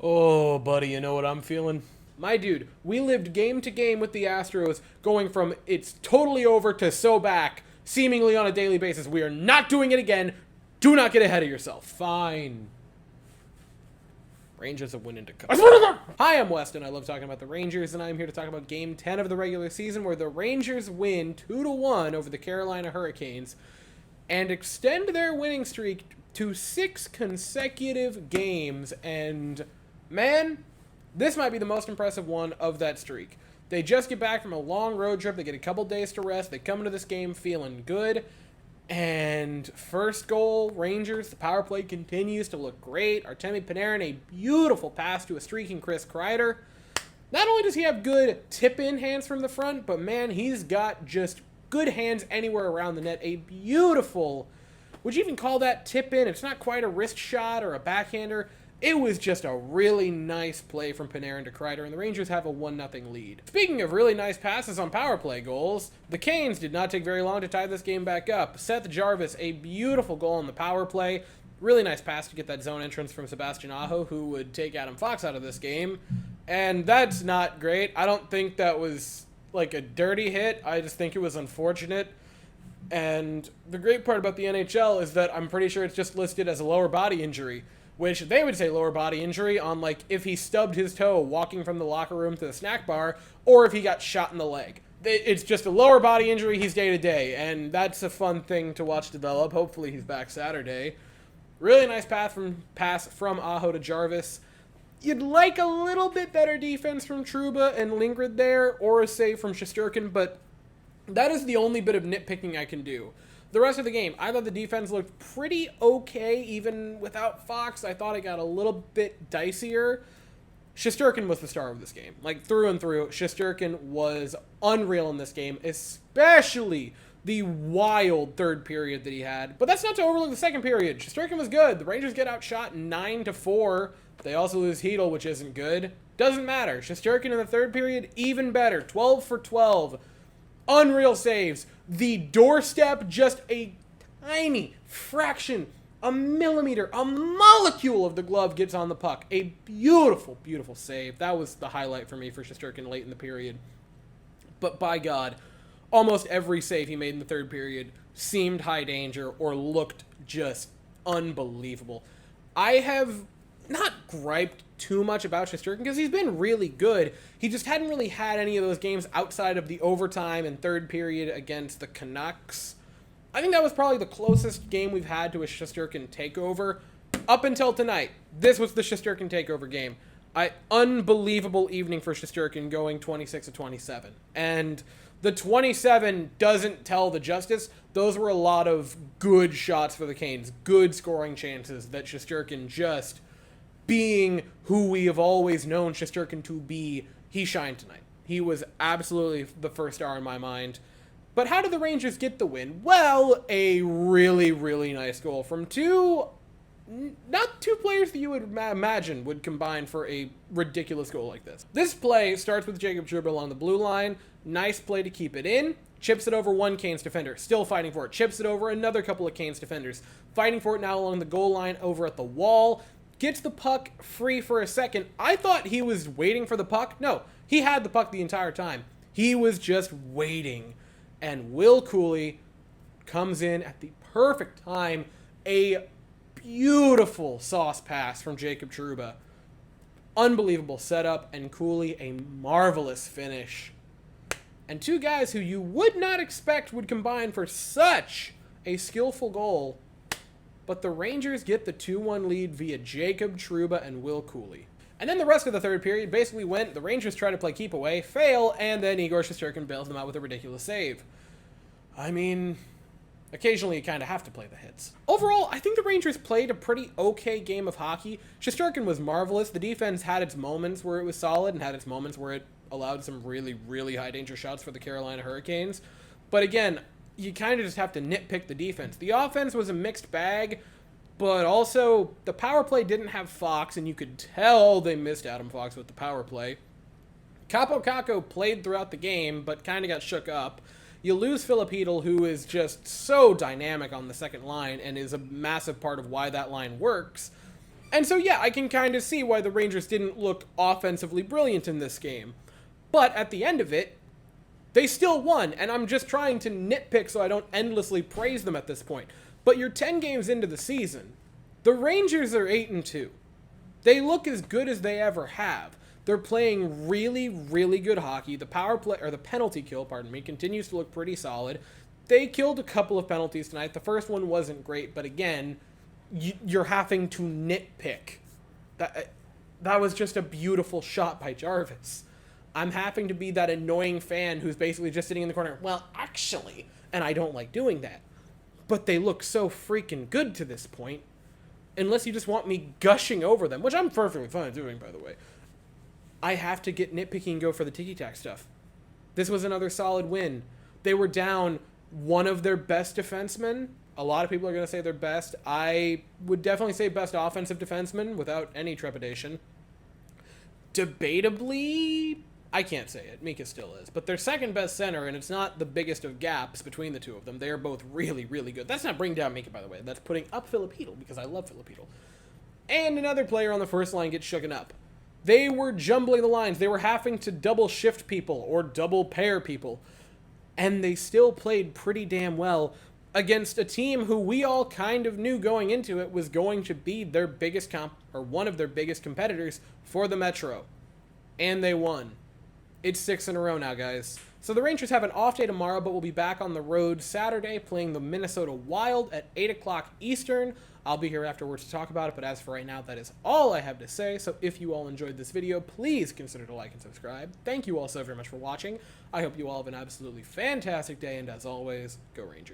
Oh, buddy, you know what I'm feeling? My dude, we lived game to game with the Astros, going from it's totally over to so back, seemingly on a daily basis. We are not doing it again. Do not get ahead of yourself. Fine. Rangers have win into cup. Hi, I'm Weston. I love talking about the Rangers, and I'm here to talk about Game 10 of the regular season, where the Rangers win 2-1 over the Carolina Hurricanes and extend their winning streak to 6 consecutive games. And man, this might be the most impressive one of that streak. They just get back from a long road trip. They get a couple days to rest. They come into this game feeling good. And first goal, Rangers, the power play continues to look great. Artemi Panarin, a beautiful pass to a streaking Chris Kreider. Not only does he have good tip-in hands from the front, but man, he's got just good hands anywhere around the net. A beautiful, would you even call that tip-in? It's not quite a wrist shot or a backhander. It was just a really nice play from Panarin to Kreider, and the Rangers have a 1-0 lead. Speaking of really nice passes on power play goals, the Canes did not take very long to tie this game back up. Seth Jarvis, a beautiful goal on the power play. Really nice pass to get that zone entrance from Sebastian Aho, who would take Adam Fox out of this game. And that's not great. I don't think that was like a dirty hit. I just think it was unfortunate. And the great part about the NHL is that I'm pretty sure it's just listed as a lower body injury, which they would say lower body injury on, like, if he stubbed his toe walking from the locker room to the snack bar, or if he got shot in the leg. It's just a lower body injury. He's day to day, and that's a fun thing to watch develop. Hopefully he's back Saturday. Really nice pass from Aho to Jarvis. You'd like a little bit better defense from Trouba and Lindgren there, or a save from Shesterkin, but that is the only bit of nitpicking I can do. The rest of the game, I thought the defense looked pretty okay, even without Fox. I thought it got a little bit dicier. Shesterkin was the star of this game. Like, through and through, Shesterkin was unreal in this game, especially the wild third period that he had. But that's not to overlook the second period. Shesterkin was good. The Rangers get outshot 9-4. They also lose Hedel, which isn't good. Doesn't matter. Shesterkin in the third period, even better. 12 for 12. Unreal saves. The doorstep, just a tiny fraction, a millimeter, a molecule of the glove gets on the puck. A beautiful, beautiful save. That was the highlight for me for Shesterkin late in the period. But by God, almost every save he made in the third period seemed high danger or looked just unbelievable. I have not griped too much about Shesterkin because he's been really good. He just hadn't really had any of those games outside of the overtime and third period against the Canucks. I think that was probably the closest game we've had to a Shesterkin takeover up until tonight. This was the Shesterkin takeover game. Unbelievable evening for Shesterkin, going 26-27. And the 27 doesn't tell the justice. Those were a lot of good shots for the Canes, good scoring chances that Shesterkin, just being who we have always known Shesterkin to be, he shined tonight. He was absolutely the first star in my mind. But how did the Rangers get the win? Well, a really, really nice goal from not two players that you would imagine would combine for a ridiculous goal like this. This play starts with Jacob Trouba along the blue line. Nice play to keep it in. Chips it over one Canes defender. Still fighting for it. Chips it over another couple of Canes defenders. Fighting for it now along the goal line over at the wall. Gets the puck free for a second. I thought he was waiting for the puck. No, he had the puck the entire time. He was just waiting. And Will Cooley comes in at the perfect time. A beautiful sauce pass from Jacob Trouba. Unbelievable setup, and Cooley a marvelous finish. And two guys who you would not expect would combine for such a skillful goal. But the Rangers get the 2-1 lead via Jacob Trouba and Will Cooley. And then the rest of the third period basically went, the Rangers try to play keep away, fail, and then Igor Shesterkin bails them out with a ridiculous save. I mean, occasionally you kind of have to play the hits. Overall, I think the Rangers played a pretty okay game of hockey. Shesterkin was marvelous. The defense had its moments where it was solid and had its moments where it allowed some really, really high danger shots for the Carolina Hurricanes. But again, you kind of just have to nitpick the defense. The offense was a mixed bag, but also the power play didn't have Fox, and you could tell they missed Adam Fox with the power play. Capo Caco played throughout the game, but kind of got shook up. You lose Philip Hedel, who is just so dynamic on the second line and is a massive part of why that line works. And so, yeah, I can kind of see why the Rangers didn't look offensively brilliant in this game. But at the end of it, they still won, and I'm just trying to nitpick so I don't endlessly praise them at this point. But you're 10 games into the season. The Rangers are 8-2. They look as good as they ever have. They're playing really, really good hockey. The power play, or the penalty kill, pardon me, continues to look pretty solid. They killed a couple of penalties tonight. The first one wasn't great, but again, you're having to nitpick. That was just a beautiful shot by Jarvis. I'm having to be that annoying fan who's basically just sitting in the corner. Well, actually, and I don't like doing that. But they look so freaking good to this point. Unless you just want me gushing over them, which I'm perfectly fine doing, by the way. I have to get nitpicky and go for the tiki-tack stuff. This was another solid win. They were down one of their best defensemen. A lot of people are going to say their best. I would definitely say best offensive defenseman without any trepidation. Debatably, I can't say it. Mika still is. But their second best center, and it's not the biggest of gaps between the two of them. They are both really, really good. That's not bringing down Mika, by the way. That's putting up Filipino, because I love Filipino. And another player on the first line gets shooken up. They were jumbling the lines. They were having to double shift people or double pair people. And they still played pretty damn well against a team who we all kind of knew going into it was going to be their biggest one of their biggest competitors for the Metro. And they won. It's 6 in a row now, guys. So the Rangers have an off day tomorrow, but we'll be back on the road Saturday playing the Minnesota Wild at 8 o'clock Eastern. I'll be here afterwards to talk about it, but as for right now, that is all I have to say. So if you all enjoyed this video, please consider to like and subscribe. Thank you all so very much for watching. I hope you all have an absolutely fantastic day, and as always, go Rangers.